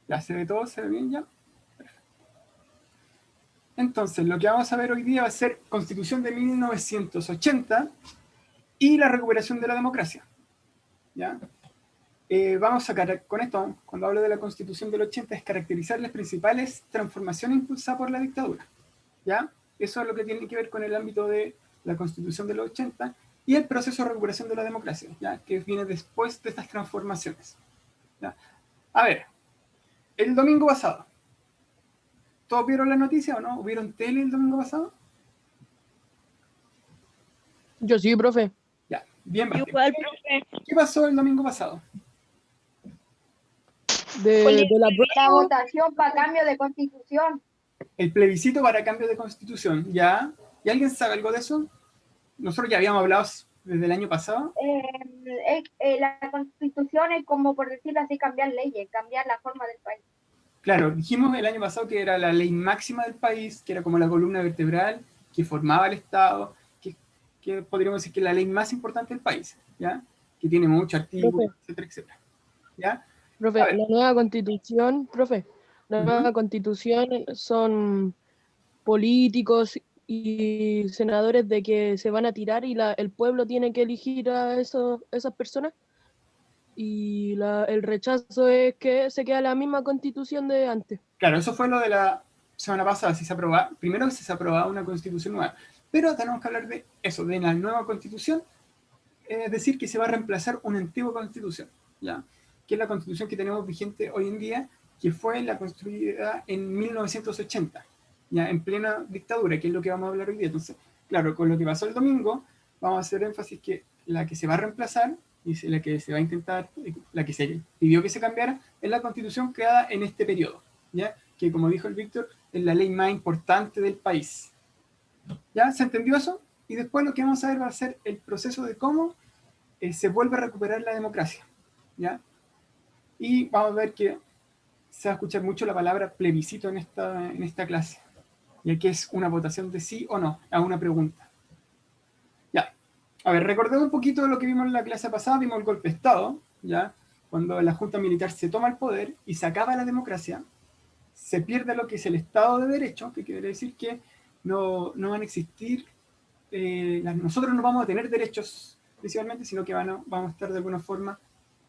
Ya se ve todo, se ve bien ya. Perfecto. Entonces, lo que vamos a ver hoy día va a ser Constitución de 1980 y la recuperación de la democracia. ¿Ya? Vamos a, con esto, cuando hablo de la Constitución del 80, es caracterizar las principales transformaciones impulsadas por la dictadura. ¿Ya? Eso es lo que tiene que ver con el ámbito de la Constitución del 80 y el proceso de recuperación de la democracia, ¿ya? Que viene después de estas transformaciones. ¿Ya? A ver, el domingo pasado, ¿todos vieron la noticia o no? ¿Vieron tele el domingo pasado? Yo sí, profe. Ya, bien, Bastián. Igual, profe. ¿Qué pasó el domingo pasado? De la La votación para cambio de constitución. El plebiscito para cambio de constitución, ¿ya? ¿Y alguien sabe algo de eso? Nosotros ya habíamos hablado desde el año pasado. La constitución es como, por decirlo así, cambiar leyes, cambiar la forma del país. Claro, dijimos el año pasado que era la ley máxima del país, que era como la columna vertebral, que formaba el Estado, que podríamos decir que es la ley más importante del país, ¿ya? Que tiene muchos artículos, etcétera, etcétera. ¿Ya? Profe, la nueva constitución, profe, la nueva constitución son políticos y senadores de que se van a tirar y el pueblo tiene que elegir a esas personas. Y el rechazo es que se queda la misma constitución de antes. Claro, eso fue lo de la semana pasada, si se aprobaba, primero que se aprobaba una constitución nueva, pero tenemos que hablar de eso, de la nueva constitución, es decir, que se va a reemplazar una antigua constitución, ¿ya? Que es la constitución que tenemos vigente hoy en día, que fue la construida en 1980, ya en plena dictadura, que es lo que vamos a hablar hoy día. Entonces, claro, con lo que pasó el domingo, vamos a hacer énfasis que la que se va a reemplazar y la que se va a intentar, la que se pidió que se cambiara, es la constitución creada en este periodo, ¿ya? Que como dijo el Víctor, es la ley más importante del país. ¿Ya? ¿Se entendió eso? Y después lo que vamos a ver va a ser el proceso de cómo se vuelve a recuperar la democracia. ¿Ya? Y vamos a ver que se va a escuchar mucho la palabra plebiscito en esta clase, ya que es una votación de sí o no a una pregunta. Ya. A ver, recordemos un poquito de lo que vimos en la clase pasada. Vimos el golpe de Estado, ¿ya? Cuando la Junta Militar se toma el poder y se acaba la democracia, se pierde lo que es el Estado de Derecho, que quiere decir que no van a existir, nosotros no vamos a tener derechos principalmente, sino que vamos a estar de alguna forma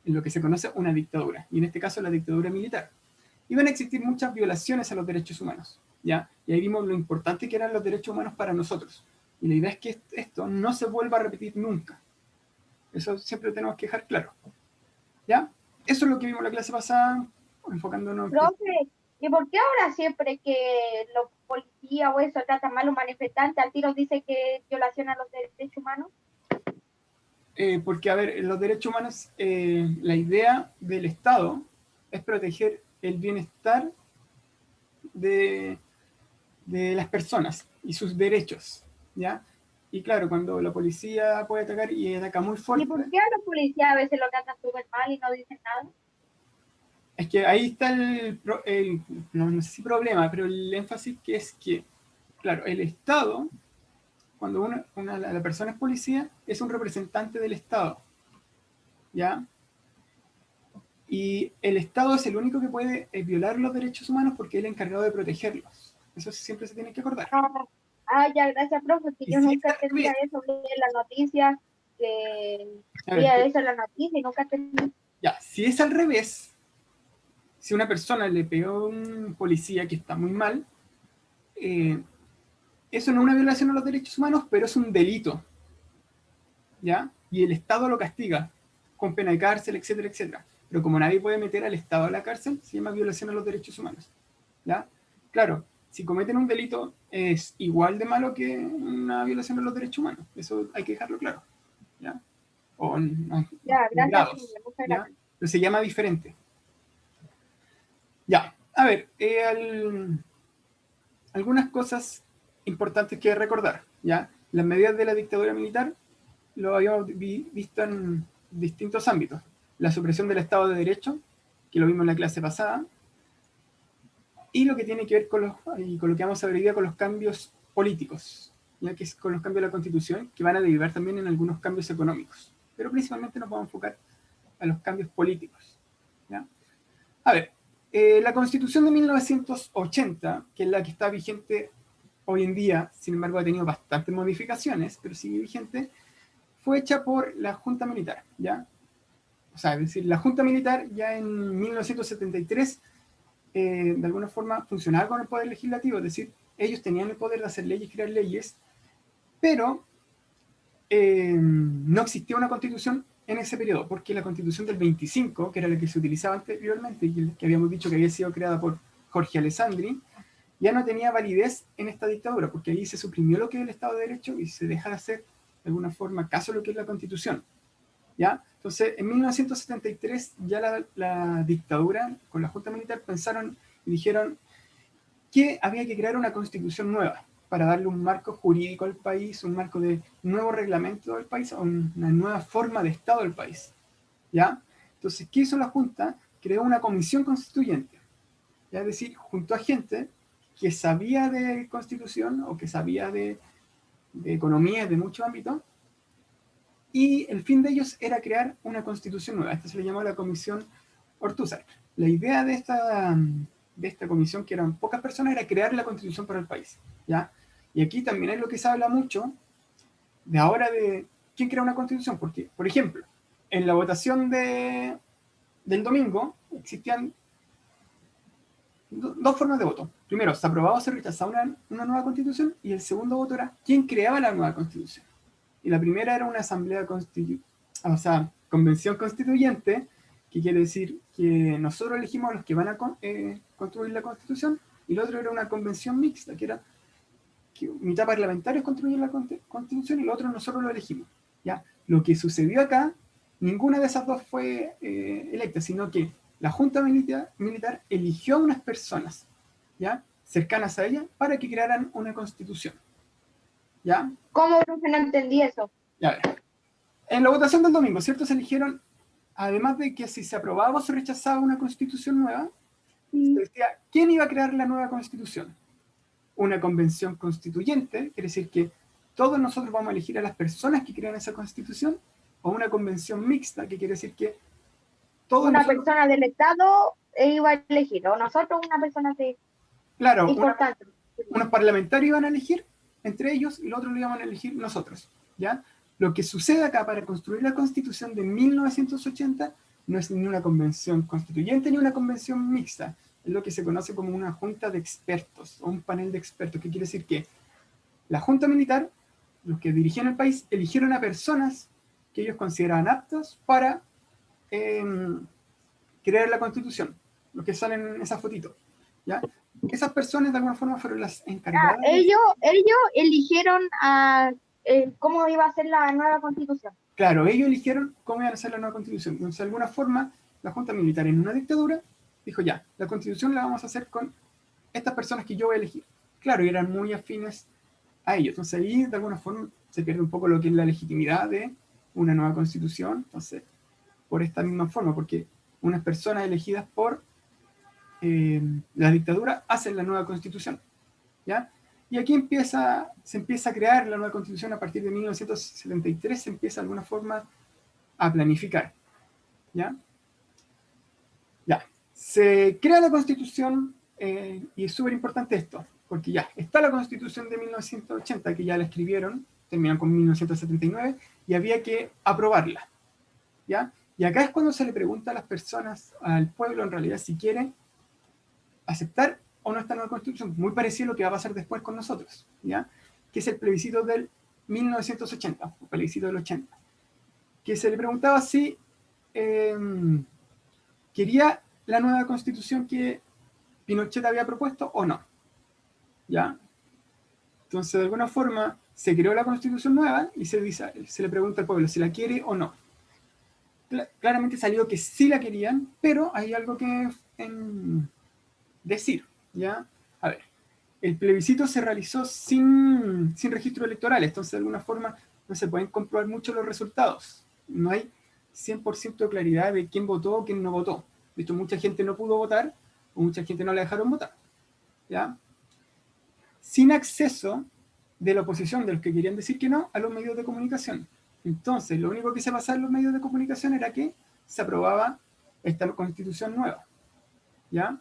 en lo que se conoce una dictadura, y en este caso la dictadura militar. Y van a existir muchas violaciones a los derechos humanos, ¿ya? Y ahí vimos lo importante que eran los derechos humanos para nosotros. Y la idea es que esto no se vuelva a repetir nunca. Eso siempre tenemos que dejar claro, ¿ya? Eso es lo que vimos en la clase pasada, enfocándonos... Profe, ¿y por qué ahora siempre que los policías o eso tratan mal a los manifestantes, al tiro dice que violación a los derechos humanos? Porque, a ver, los derechos humanos, la idea del Estado es proteger el bienestar de las personas y sus derechos, ¿ya? Y claro, cuando la policía puede atacar y ataca muy fuerte... ¿Y por qué a los policías a veces lo tratan súper mal y no dicen nada? Es que ahí está no sé si problema, pero el énfasis que es que, claro, el Estado, cuando la persona es policía, es un representante del Estado, ¿ya? Y el Estado es el único que puede violar los derechos humanos porque es el encargado de protegerlos. Eso siempre se tiene que acordar. Ya, gracias, profe, que yo nunca entendía eso, vi en las noticias, que veía eso en la noticia y nunca entendí. Ya, si es al revés, si una persona le pegó a un policía que está muy mal, eso no es una violación a los derechos humanos, pero es un delito, ¿ya? Y el Estado lo castiga con pena de cárcel, etcétera, etcétera. Pero como nadie puede meter al Estado a la cárcel, se llama violación a los derechos humanos, ¿ya? Claro, si cometen un delito es igual de malo que una violación a los derechos humanos. Eso hay que dejarlo claro, ¿ya? O ya, gracias, grados, muchas ¿ya? gracias. Pero se llama diferente. Ya, a ver, algunas cosas importantes que recordar, ¿ya? Las medidas de la dictadura militar lo habíamos visto en distintos ámbitos. La supresión del Estado de Derecho, que lo vimos en la clase pasada, y lo que tiene que ver con lo que vamos a ver hoy día con los cambios políticos, ya que es con los cambios de la Constitución, que van a derivar también en algunos cambios económicos. Pero principalmente nos vamos a enfocar a los cambios políticos, ¿ya? A ver, La Constitución de 1980, que es la que está vigente hoy en día, sin embargo ha tenido bastantes modificaciones, pero sigue vigente, fue hecha por la Junta Militar, ¿ya? O sea, es decir, la Junta Militar ya en 1973 de alguna forma funcionaba con el poder legislativo, es decir, ellos tenían el poder de hacer leyes, crear leyes, pero no existía una constitución en ese periodo, porque la constitución del 25, que era la que se utilizaba anteriormente, y que habíamos dicho que había sido creada por Jorge Alessandri, ya no tenía validez en esta dictadura, porque ahí se suprimió lo que es el Estado de Derecho y se deja de hacer, de alguna forma, caso a lo que es la constitución, ¿ya? Entonces, en 1973 ya la dictadura, con la Junta Militar, pensaron y dijeron que había que crear una constitución nueva para darle un marco jurídico al país, un marco de nuevo reglamento del país, una nueva forma de Estado del país, ¿ya? Entonces, ¿qué hizo la Junta? Creó una comisión constituyente, ¿ya? Es decir, junto a gente que sabía de constitución o que sabía de economía de muchos ámbitos, y el fin de ellos era crear una constitución nueva. Esto se le llamó la Comisión Ortúzar. La idea de esta comisión, que eran pocas personas, era crear la constitución para el país, ¿ya? Y aquí también es lo que se habla mucho de ahora de quién crea una constitución, porque, por ejemplo, en la votación del domingo existían dos formas de voto. Primero, se aprobaba o se rechazaba una nueva constitución, y el segundo voto era quién creaba la nueva constitución. Y la primera era una asamblea o sea, convención constituyente, que quiere decir que nosotros elegimos a los que van a construir la constitución, y el otro era una convención mixta, que era que mitad parlamentarios construyen la constitución y el otro nosotros lo elegimos, ¿ya? Lo que sucedió acá, ninguna de esas dos fue electa, sino que la Junta Militar eligió a unas personas, ¿ya?, cercanas a ella, para que crearan una constitución, ¿ya? ¿Cómo, profe? No entendí eso. Ya ver. En la votación del domingo, ¿cierto? Se eligieron, además de que si se aprobaba o se rechazaba una constitución nueva, se decía quién iba a crear la nueva constitución. Una convención constituyente, quiere decir que todos nosotros vamos a elegir a las personas que crean esa constitución, o una convención mixta, que quiere decir que todos una nosotros, persona del Estado iba a elegir, o nosotros una persona de claro, importante. unos parlamentarios iban a elegir entre ellos y los otros lo íbamos a elegir nosotros, ¿ya? Lo que sucede acá para construir la Constitución de 1980 no es ni una convención constituyente ni una convención mixta, es lo que se conoce como una junta de expertos o un panel de expertos, que quiere decir que la Junta Militar, los que dirigían el país, eligieron a personas que ellos consideraban aptas para crear la Constitución, los que salen en esa fotito, ¿ya? Esas personas de alguna forma fueron las encargadas. Ellos eligieron cómo iba a ser la nueva constitución. Claro, ellos eligieron cómo iban a ser la nueva constitución. Entonces, de alguna forma, la Junta Militar en una dictadura dijo ya, la constitución la vamos a hacer con estas personas que yo voy a elegir. Claro, y eran muy afines a ellos. Entonces ahí, de alguna forma, se pierde un poco lo que es la legitimidad de una nueva constitución. Entonces, por esta misma forma, porque unas personas elegidas por la dictadura hacen la nueva constitución, ¿ya? Y aquí se empieza a crear la nueva constitución a partir de 1973, se empieza de alguna forma a planificar, ¿ya? Ya, se crea la constitución y es súper importante esto, porque ya está la constitución de 1980, que ya la escribieron, terminan con 1979, y había que aprobarla, ¿ya? Y acá es cuando se le pregunta a las personas, al pueblo en realidad, si quieren aceptar o no esta nueva constitución, muy parecido a lo que va a pasar después con nosotros, ¿ya? Que es el plebiscito del 1980, o plebiscito del 80, que se le preguntaba si quería la nueva constitución que Pinochet había propuesto o no, ¿ya? Entonces, de alguna forma, se creó la constitución nueva y se le pregunta al pueblo si la quiere o no. Claramente salió que sí la querían, pero hay algo que decir, ¿ya? A ver, el plebiscito se realizó sin registro electoral, entonces de alguna forma no se pueden comprobar mucho los resultados. No hay 100% de claridad de quién votó o quién no votó. De hecho, mucha gente no pudo votar o mucha gente no la dejaron votar, ¿ya? Sin acceso de la oposición, de los que querían decir que no, a los medios de comunicación. Entonces, lo único que se pasaba en los medios de comunicación era que se aprobaba esta constitución nueva, ¿ya?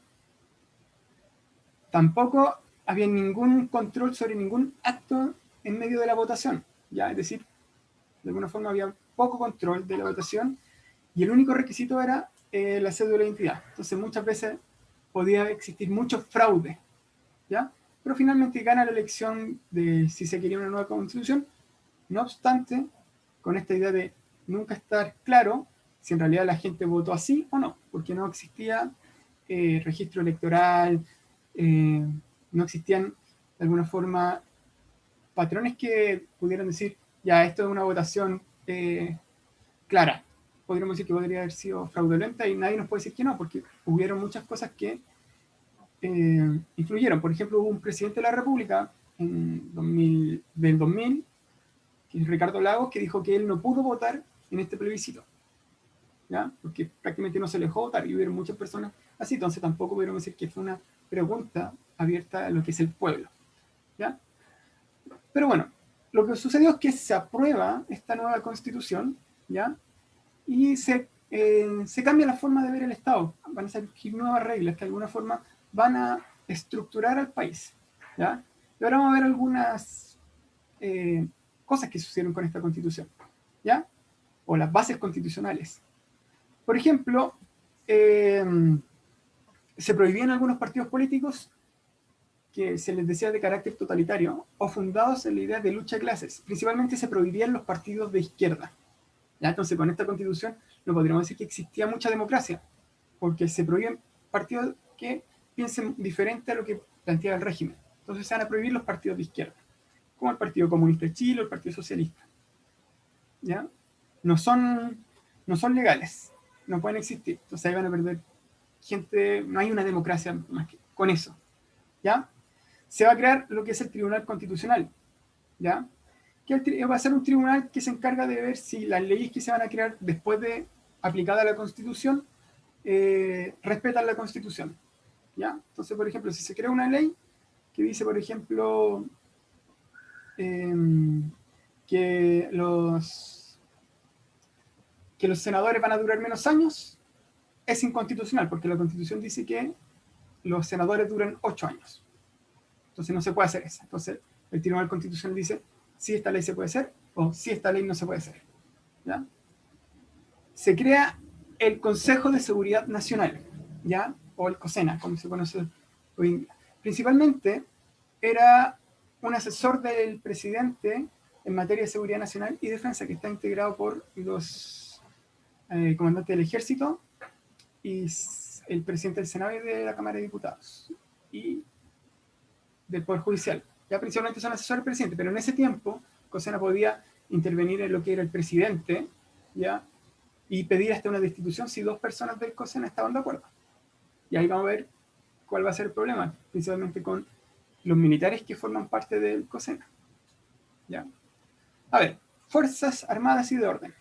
Tampoco había ningún control sobre ningún acto en medio de la votación, ¿ya? Es decir, de alguna forma había poco control de la votación y el único requisito era la cédula de identidad. Entonces muchas veces podía existir mucho fraude, ¿ya? Pero finalmente gana la elección de si se quería una nueva constitución, no obstante, con esta idea de nunca estar claro si en realidad la gente votó así o no, porque no existía registro electoral, no existían de alguna forma patrones que pudieran decir, ya, esto es una votación clara. Podríamos decir que podría haber sido fraudulenta y nadie nos puede decir que no, porque hubieron muchas cosas que influyeron. Por ejemplo, hubo un presidente de la República del 2000, que es Ricardo Lagos, que dijo que él no pudo votar en este plebiscito, ¿ya? Porque prácticamente no se le dejó votar y hubieron muchas personas así, entonces tampoco podríamos decir que fue una pregunta abierta a lo que es el pueblo, ¿ya? Pero bueno, lo que sucedió es que se aprueba esta nueva constitución, ¿ya? Y se cambia la forma de ver el Estado. Van a surgir nuevas reglas que de alguna forma van a estructurar al país, ¿ya? Y ahora vamos a ver algunas cosas que sucedieron con esta constitución, ¿ya? O las bases constitucionales. Por ejemplo, se prohibían algunos partidos políticos que se les decía de carácter totalitario o fundados en la idea de lucha de clases. Principalmente se prohibían los partidos de izquierda, ¿ya? Entonces, con esta constitución no podríamos decir que existía mucha democracia, porque se prohíben partidos que piensen diferente a lo que plantea el régimen. Entonces se van a prohibir los partidos de izquierda, como el Partido Comunista de Chile o el Partido Socialista, ¿ya? No son legales, no pueden existir. Entonces ahí van a perder gente, no hay una democracia más que con eso, ¿ya? Se va a crear lo que es el Tribunal Constitucional, ¿ya? Que va a ser un tribunal que se encarga de ver si las leyes que se van a crear después de aplicada la Constitución respetan la Constitución, ¿ya? Entonces, por ejemplo, si se crea una ley que dice, por ejemplo, que los senadores van a durar menos años, es inconstitucional, porque la Constitución dice que los senadores duran 8 años. Entonces no se puede hacer eso. Entonces el Tribunal Constitucional dice si esta ley se puede hacer o si esta ley no se puede hacer, ¿ya? Se crea el Consejo de Seguridad Nacional, ¿ya? O el COSENA, como se conoce hoy en día. Principalmente era un asesor del presidente en materia de seguridad nacional y defensa, que está integrado por los comandantes del ejército y el presidente del Senado y de la Cámara de Diputados y del Poder Judicial. Ya principalmente son asesores del presidente, pero en ese tiempo COSENA podía intervenir en lo que era el presidente, ¿ya? Y pedir hasta una destitución si 2 personas del COSENA estaban de acuerdo. Y ahí vamos a ver cuál va a ser el problema, principalmente con los militares que forman parte del COSENA, ¿ya? A ver, Fuerzas Armadas y de Orden.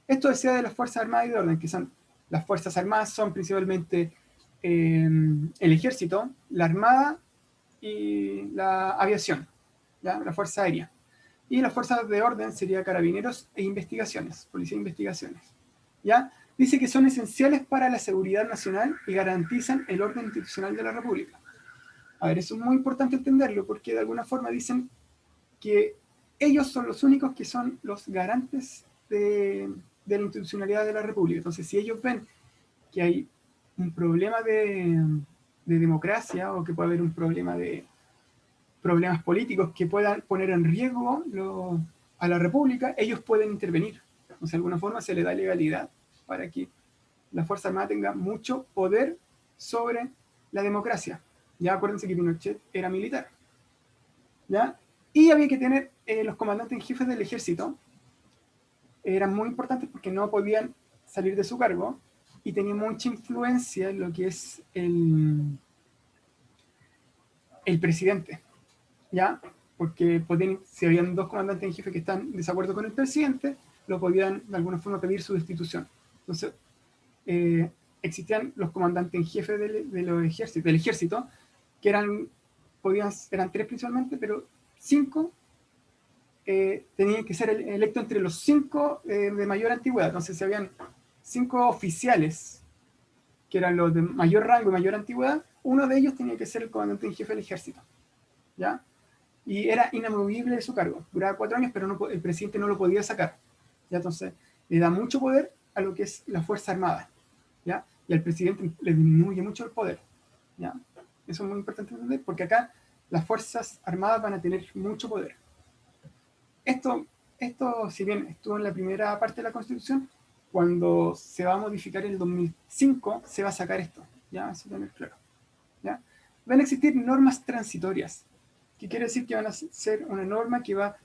Esto decía de las Fuerzas Armadas y de Orden, que son las Fuerzas Armadas son principalmente el Ejército, la Armada y la Aviación, ¿ya? La Fuerza Aérea. Y las Fuerzas de Orden sería Carabineros e Investigaciones, Policía e Investigaciones, ¿ya? Dice que son esenciales para la seguridad nacional y garantizan el orden institucional de la República. A ver, eso es muy importante entenderlo, porque de alguna forma dicen que ellos son los únicos que son los garantes de la institucionalidad de la República. Entonces, si ellos ven que hay un problema de democracia o que puede haber un problema de problemas políticos que puedan poner en riesgo a la República, ellos pueden intervenir. Entonces, de alguna forma se le da legalidad para que la Fuerza Armada tenga mucho poder sobre la democracia. Ya acuérdense que Pinochet era militar, ¿ya? Y había que tener los comandantes en jefe del ejército, eran muy importantes porque no podían salir de su cargo y tenían mucha influencia en lo que es el presidente, ¿ya? Porque si habían 2 comandantes en jefe que están en desacuerdo con el presidente, lo podían de alguna forma pedir su destitución. Entonces, existían los comandantes en jefe del ejército, que eran 3 principalmente, pero 5 tenían que ser electos entre los 5 de mayor antigüedad. Entonces, si habían 5 oficiales que eran los de mayor rango y mayor antigüedad, uno de ellos tenía que ser el comandante en jefe del ejército, ¿ya? Y era inamovible de su cargo. Duraba 4 años, pero el presidente no lo podía sacar, ¿ya? Entonces, le da mucho poder a lo que es la Fuerza Armada, ¿ya? Y al presidente le disminuye mucho el poder, ¿ya? Eso es muy importante entender, porque acá las Fuerzas Armadas van a tener mucho poder. Esto, si bien estuvo en la primera parte de la Constitución, cuando se va a modificar en el 2005, se va a sacar esto, ¿ya? Eso tener claro, ¿ya? Van a existir normas transitorias, que quiere decir que van a ser una norma que va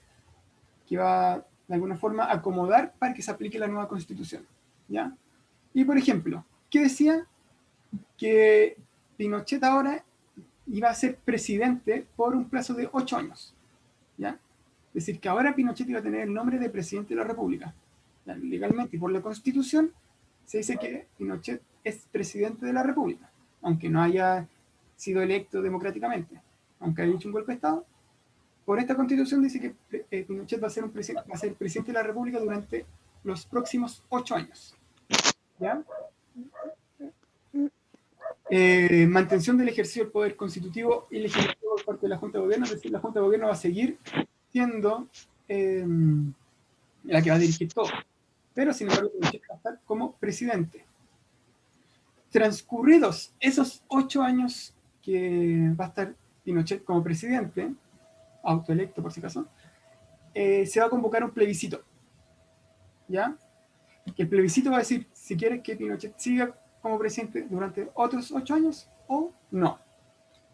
de alguna forma a acomodar para que se aplique la nueva Constitución, ¿ya? Y por ejemplo, ¿qué decía? Que Pinochet ahora iba a ser presidente por un plazo de 8 años, ¿ya? Es decir, que ahora Pinochet iba a tener el nombre de presidente de la República. ¿Ya? Legalmente y por la Constitución se dice que Pinochet es presidente de la República, aunque no haya sido electo democráticamente, aunque haya hecho un golpe de Estado. Por esta Constitución dice que Pinochet va a ser presidente de la República durante los próximos 8 años. ¿Ya? Mantención del ejercicio del poder constitutivo y legislativo por parte de la Junta de Gobierno, es decir, la Junta de Gobierno va a seguir siendo la que va a dirigir todo, pero sin embargo Pinochet va a estar como presidente. Transcurridos esos 8 años que va a estar Pinochet como presidente, autoelecto por si acaso, se va a convocar un plebiscito, ¿ya? Que el plebiscito va a decir si quieres que Pinochet siga como presidente durante otros 8 años o no.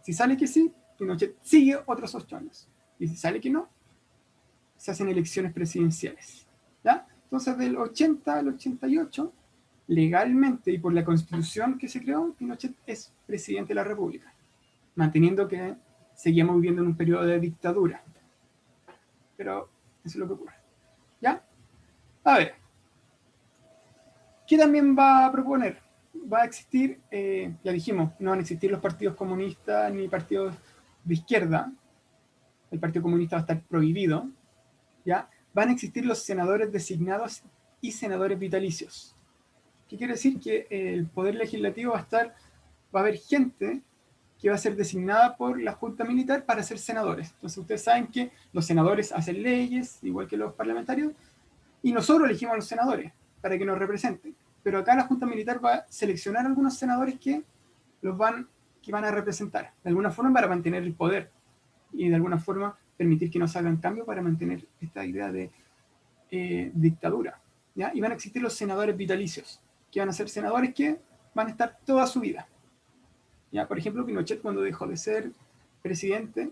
Si sale que sí, Pinochet sigue otros 8 años. Y si sale que no, se hacen elecciones presidenciales, ¿ya? Entonces, del 80 al 88, legalmente y por la Constitución que se creó, Pinochet es presidente de la República, manteniendo que seguíamos viviendo en un periodo de dictadura. Pero eso es lo que ocurre, ¿ya? A ver, ¿qué también va a proponer? Va a existir, ya dijimos, no van a existir los partidos comunistas ni partidos de izquierda. El Partido Comunista va a estar prohibido, ¿ya? Van a existir los senadores designados y senadores vitalicios. ¿Qué quiere decir? Que el poder legislativo va a haber gente que va a ser designada por la Junta Militar para ser senadores. Entonces ustedes saben que los senadores hacen leyes, igual que los parlamentarios, y nosotros elegimos a los senadores para que nos representen. Pero acá la Junta Militar va a seleccionar a algunos senadores que van a representar, de alguna forma para mantener el poder, y de alguna forma permitir que nos hagan cambios para mantener esta idea de dictadura, ¿ya? Y van a existir los senadores vitalicios, que van a ser senadores que van a estar toda su vida, ¿ya? Por ejemplo, Pinochet, cuando dejó de ser presidente,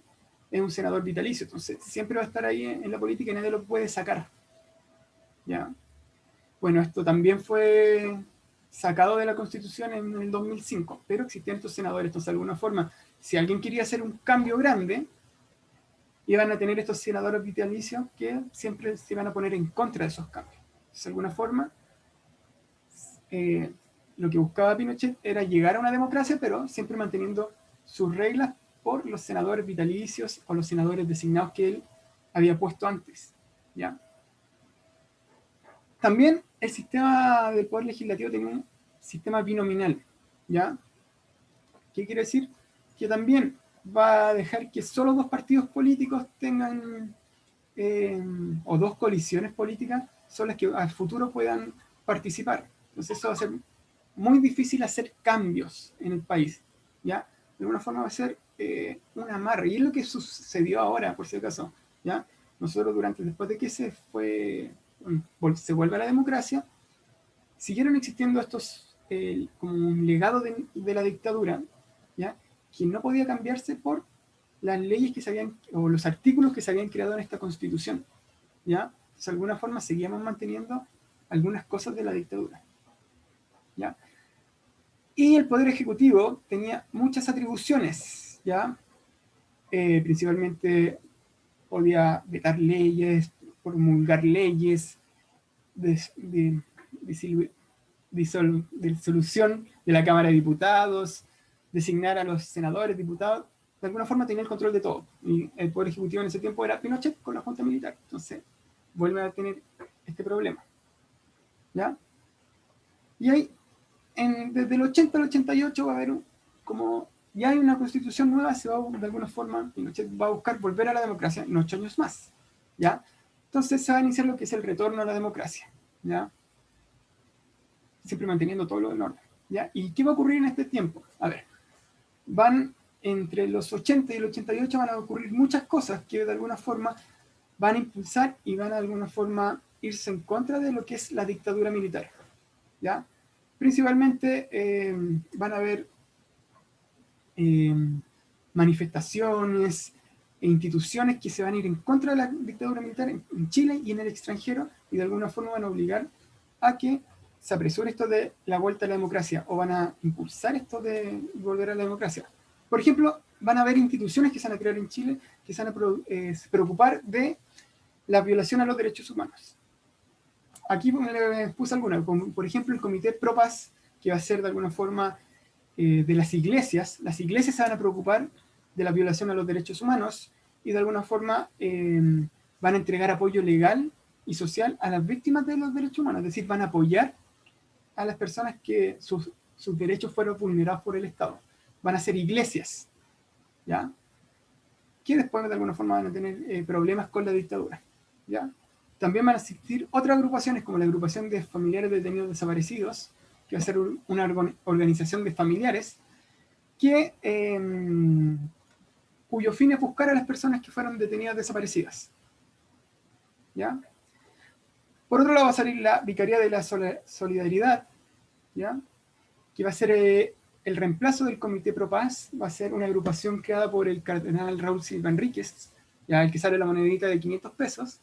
es un senador vitalicio, entonces siempre va a estar ahí en la política y nadie lo puede sacar, ¿ya? Bueno, esto también fue sacado de la Constitución en el 2005, pero existían estos senadores, entonces de alguna forma, si alguien quería hacer un cambio grande, iban a tener estos senadores vitalicios que siempre se iban a poner en contra de esos cambios. Entonces, de alguna forma, lo que buscaba Pinochet era llegar a una democracia, pero siempre manteniendo sus reglas por los senadores vitalicios o los senadores designados que él había puesto antes, ¿ya? También el sistema del poder legislativo tenía un sistema binominal, ¿ya? ¿Qué quiere decir? Que también va a dejar que solo 2 partidos políticos tengan, o 2 coaliciones políticas, son las que al futuro puedan participar. Entonces eso va a ser muy difícil hacer cambios en el país, ¿ya? De alguna forma va a ser un amarre, y es lo que sucedió ahora, por si acaso, ¿ya? Nosotros después de que se vuelve a la democracia, siguieron existiendo estos, como un legado de la dictadura, ¿ya? Que no podía cambiarse por las leyes o los artículos que se habían creado en esta Constitución, ¿ya? Entonces, de alguna forma seguíamos manteniendo algunas cosas de la dictadura, ¿ya? Y el Poder Ejecutivo tenía muchas atribuciones, ¿ya? Principalmente podía vetar leyes, promulgar leyes, de disolución de la Cámara de Diputados, designar a los senadores, diputados, de alguna forma tenía el control de todo. Y el Poder Ejecutivo en ese tiempo era Pinochet con la Junta Militar. Entonces, vuelve a tener este problema, ¿ya? Y hay desde el 80 al 88 va a haber como ya hay una constitución nueva, se va de alguna forma, Pinochet va a buscar volver a la democracia en 8 años más, ¿ya? Entonces se va a iniciar lo que es el retorno a la democracia, ¿ya? Siempre manteniendo todo lo del orden, ¿ya? ¿Y qué va a ocurrir en este tiempo? A ver, entre los 80 y el 88 van a ocurrir muchas cosas que de alguna forma van a impulsar y van a de alguna forma irse en contra de lo que es la dictadura militar, ¿ya? Principalmente van a haber manifestaciones e instituciones que se van a ir en contra de la dictadura militar en Chile y en el extranjero, y de alguna forma van a obligar a que se apresure esto de la vuelta a la democracia, o van a impulsar esto de volver a la democracia. Por ejemplo, van a haber instituciones que se van a crear en Chile que se van a preocupar de la violación a los derechos humanos. Aquí les puse algunas, como por ejemplo el Comité Pro Paz, que va a ser de alguna forma de las iglesias. Las iglesias se van a preocupar de la violación a los derechos humanos y de alguna forma van a entregar apoyo legal y social a las víctimas de los derechos humanos, es decir, van a apoyar a las personas que sus derechos fueron vulnerados por el Estado. Van a ser iglesias, ¿ya? Que después de alguna forma van a tener problemas con la dictadura, ¿ya? También van a existir otras agrupaciones como la agrupación de familiares de detenidos desaparecidos, que va a ser una organización de familiares que, cuyo fin es buscar a las personas que fueron detenidas desaparecidas, ¿ya? Por otro lado va a salir la Vicaría de la Solidaridad, ¿ya? Que va a ser el reemplazo del Comité Pro Paz, va a ser una agrupación creada por el cardenal Raúl Silva Enríquez, ya el que sale la monedita de 500 pesos,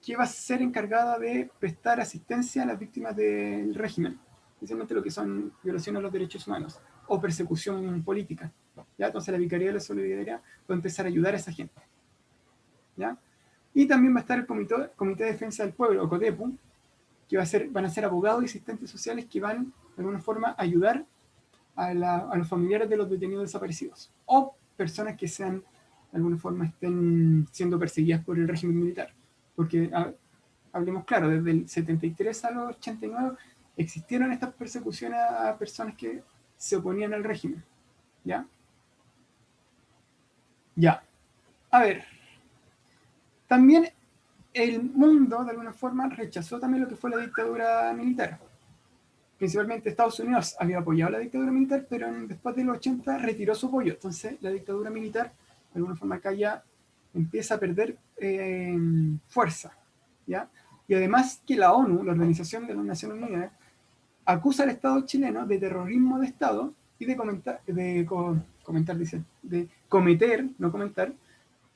que va a ser encargada de prestar asistencia a las víctimas del régimen, especialmente lo que son violaciones a los derechos humanos o persecución política, ¿ya? Entonces la Vicaría de la Solidaridad va a empezar a ayudar a esa gente, ¿ya? Y también va a estar el Comité de Defensa del Pueblo, o CODEPU, que van a ser abogados y asistentes sociales que van de alguna forma a ayudar a los familiares de los detenidos desaparecidos o personas que sean de alguna forma estén siendo perseguidas por el régimen militar, porque hablemos claro, desde el 73 a los 89 existieron estas persecuciones a personas que se oponían al régimen, ¿ya? Ya, a ver, también el mundo de alguna forma rechazó también lo que fue la dictadura militar. Principalmente Estados Unidos había apoyado la dictadura militar, pero después de los 80 retiró su apoyo. Entonces la dictadura militar, de alguna forma acá ya empieza a perder fuerza, ¿ya? Y además que la ONU, la Organización de las Naciones Unidas, acusa al Estado chileno de terrorismo de Estado y de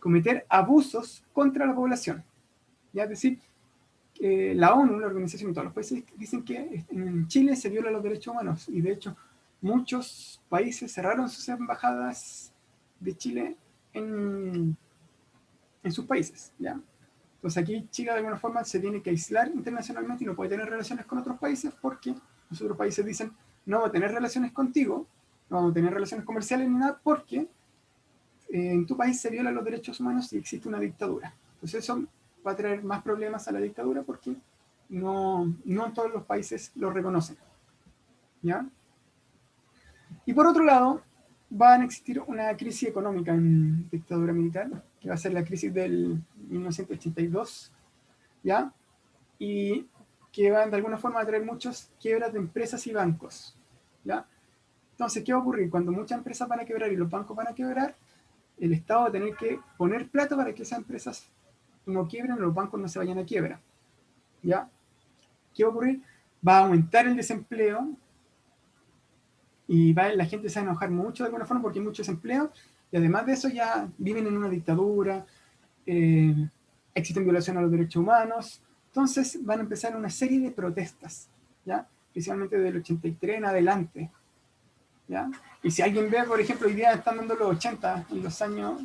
cometer abusos contra la población. ¿Ya? Es decir, la ONU, la organización y todos los países dicen que en Chile se violan los derechos humanos, y de hecho muchos países cerraron sus embajadas de Chile en sus países, ¿ya? Entonces aquí Chile de alguna forma se tiene que aislar internacionalmente y no puede tener relaciones con otros países porque los otros países dicen no vamos a tener relaciones contigo, no vamos a tener relaciones comerciales ni nada porque en tu país se violan los derechos humanos y existe una dictadura. Entonces eso va a traer más problemas a la dictadura porque no en todos los países lo reconocen, ¿ya? Y por otro lado, va a existir una crisis económica en dictadura militar, que va a ser la crisis del 1982, ¿ya? Y que va de alguna forma a traer muchas quiebras de empresas y bancos, ¿ya? Entonces, ¿qué va a ocurrir? Cuando muchas empresas van a quebrar y los bancos van a quebrar, el Estado va a tener que poner plata para que esas empresas no quiebren o los bancos no se vayan a quiebra, ¿ya? ¿Qué va a ocurrir? Va a aumentar el desempleo y la gente se va a enojar mucho de alguna forma porque hay mucho desempleo y además de eso ya viven en una dictadura, existen violaciones a los derechos humanos, entonces van a empezar una serie de protestas, ¿ya? Principalmente del 83 en adelante, ¿ya? Y si alguien ve, por ejemplo, hoy día están dando los 80 en los años,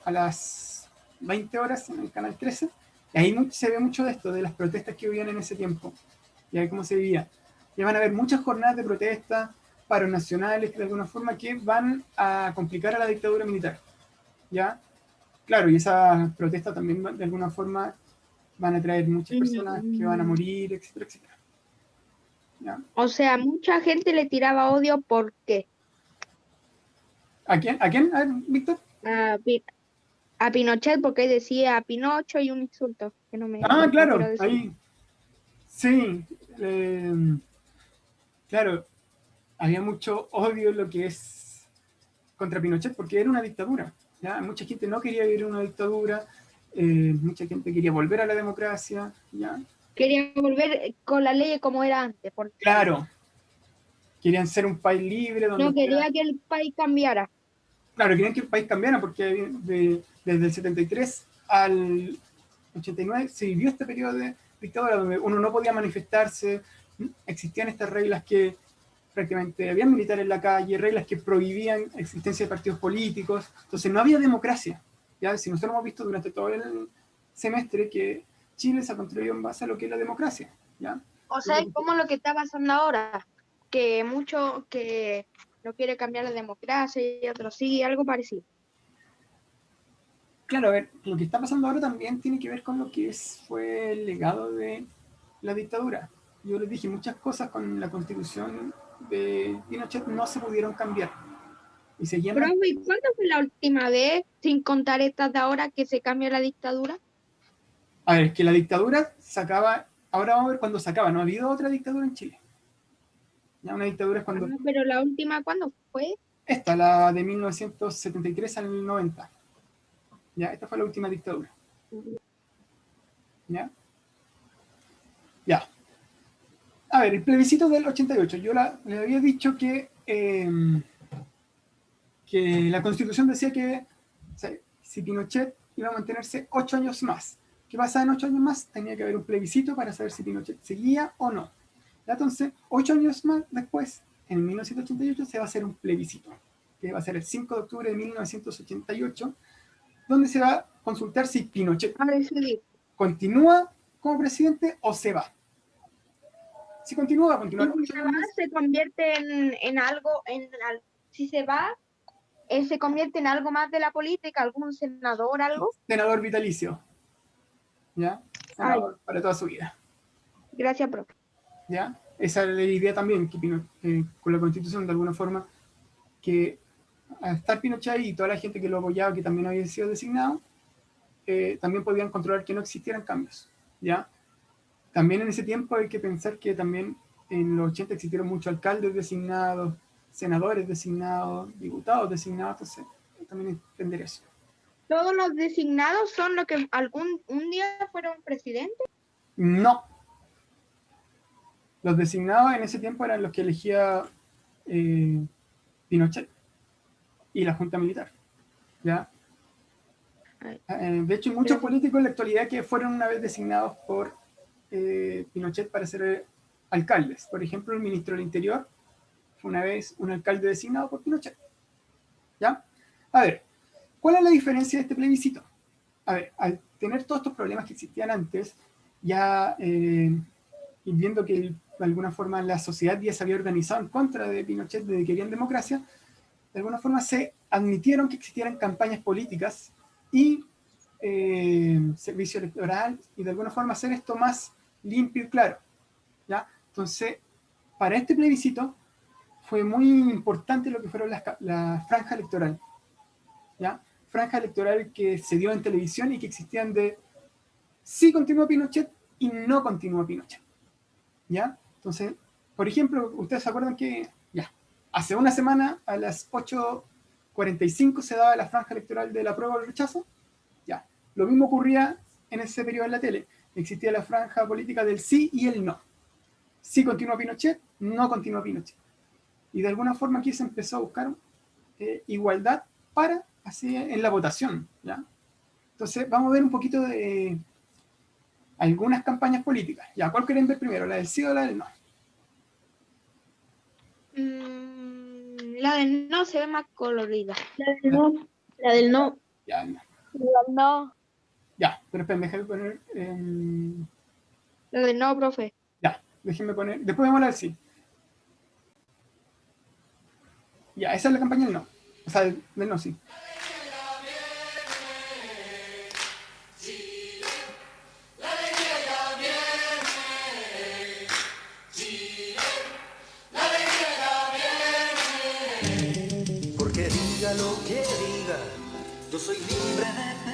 a las 20 horas en el canal 13, y ahí se ve mucho de esto, de las protestas que vivían en ese tiempo, y ahí cómo se vivía. Y van a haber muchas jornadas de protesta, paros nacionales, de alguna forma, que van a complicar a la dictadura militar, ¿ya? Claro, y esas protestas también de alguna forma van a traer muchas personas que van a morir, etcétera, etcétera. ¿ya? O sea, mucha gente le tiraba odio, ¿por qué? ¿A quién? ¿A quién? A ver, Víctor. A, Pi- a Pinochet, porque decía Pinocho y un insulto, que Ah, no quiero claro, decir. ahí. Sí, claro, había mucho odio en lo que es contra Pinochet porque era una dictadura. ¿Ya? Mucha gente no quería vivir en una dictadura, mucha gente quería volver a la democracia. ¿Ya? Quería volver con la ley como era antes, porque Claro, querían ser un país libre donde no pudiera. quería que el país cambiara. Claro, querían que el país cambiara porque desde el 73 al 89 se vivió este periodo de dictadura donde uno no podía manifestarse, existían estas reglas que prácticamente había militares en la calle, reglas que prohibían existencia de partidos políticos, entonces no había democracia. ¿Ya? Si nosotros hemos visto durante todo el semestre que Chile se ha construido en base a lo que es la democracia. ¿Ya? O sea, es como lo que está pasando ahora, que mucho que no quiere cambiar la democracia y otros sí, algo parecido. Claro, a ver, lo que está pasando ahora también tiene que ver con lo que fue el legado de la dictadura. Yo les dije, muchas cosas con la constitución de Pinochet no se pudieron cambiar y seguían. Profe, ¿y cuándo fue la última vez, sin contar estas de ahora, que se cambia la dictadura? A ver, es que la dictadura se acaba, ahora vamos a ver cuándo se acaba, no ha habido otra dictadura en Chile. Ya una dictadura es Ah, cuando, pero la última, ¿cuándo fue? esta, la de 1973 al 90, ya, esta fue la última dictadura, ya, ya. A ver, el plebiscito del 88, yo le había dicho que la Constitución decía que, o sea, si Pinochet iba a mantenerse 8 años más, ¿qué pasa en 8 años más? Tenía que haber un plebiscito para saber si Pinochet seguía o no. Entonces, 8 años más después, en 1988, se va a hacer un plebiscito, que va a ser el 5 de octubre de 1988, donde se va a consultar si Pinochet A decidir. continúa como presidente o se va. Si continúa, va a Y continuar si 8 se años va, más. se convierte en algo, si se va, se convierte en algo más de la política, algún senador, algo. Senador vitalicio, ¿ya? Ay, Senador para toda su vida. gracias, profe. ¿Ya? Esa es la idea también que con la Constitución, de alguna forma, que al estar Pinochet y toda la gente que lo apoyaba, que también había sido designado, también podían controlar que no existieran cambios. ¿Ya? También en ese tiempo hay que pensar que también en los 80 existieron muchos alcaldes designados, senadores designados, diputados designados, entonces también entender eso. Todos los designados son los que un día fueron presidentes. No, los designados en ese tiempo eran los que elegía Pinochet y la Junta Militar. ¿Ya? De hecho, hay muchos políticos en la actualidad que fueron una vez designados por Pinochet para ser alcaldes. Por ejemplo, el ministro del Interior fue una vez un alcalde designado por Pinochet. ¿Ya? A ver, ¿cuál es la diferencia de este plebiscito? A ver, al tener todos estos problemas que existían antes, ya y viendo que de alguna forma la sociedad ya se había organizado en contra de Pinochet, de que querían democracia, de alguna forma se admitieron que existieran campañas políticas y servicio electoral y de alguna forma hacer esto más limpio y claro. ¿Ya? Entonces, para este plebiscito fue muy importante lo que fueron la franja electoral. ¿Ya? Franja electoral que se dio en televisión y que existían de sí continúa Pinochet y no continúa Pinochet. ¿Ya? Entonces, por ejemplo, ustedes se acuerdan que ya, hace una semana a las 8:45 se daba la franja electoral del apruebo o el rechazo. Ya, lo mismo ocurría en ese periodo en la tele. Existía la franja política del sí y el no. Sí continúa Pinochet, no continúa Pinochet. Y de alguna forma aquí se empezó a buscar igualdad para así en la votación. ¿Ya? Entonces, vamos a ver un poquito de algunas campañas políticas. Ya, ¿cuál quieren ver primero? ¿La del sí o la del no? La del no se ve más colorida. La del no. Ya, no. No. Ya, pero esperen, déjenme poner. La del no, profe. Ya, déjenme poner. Después vamos a hablar sí. Ya, esa es la campaña del no. O sea, del no, sí. lo que diga, yo soy libre de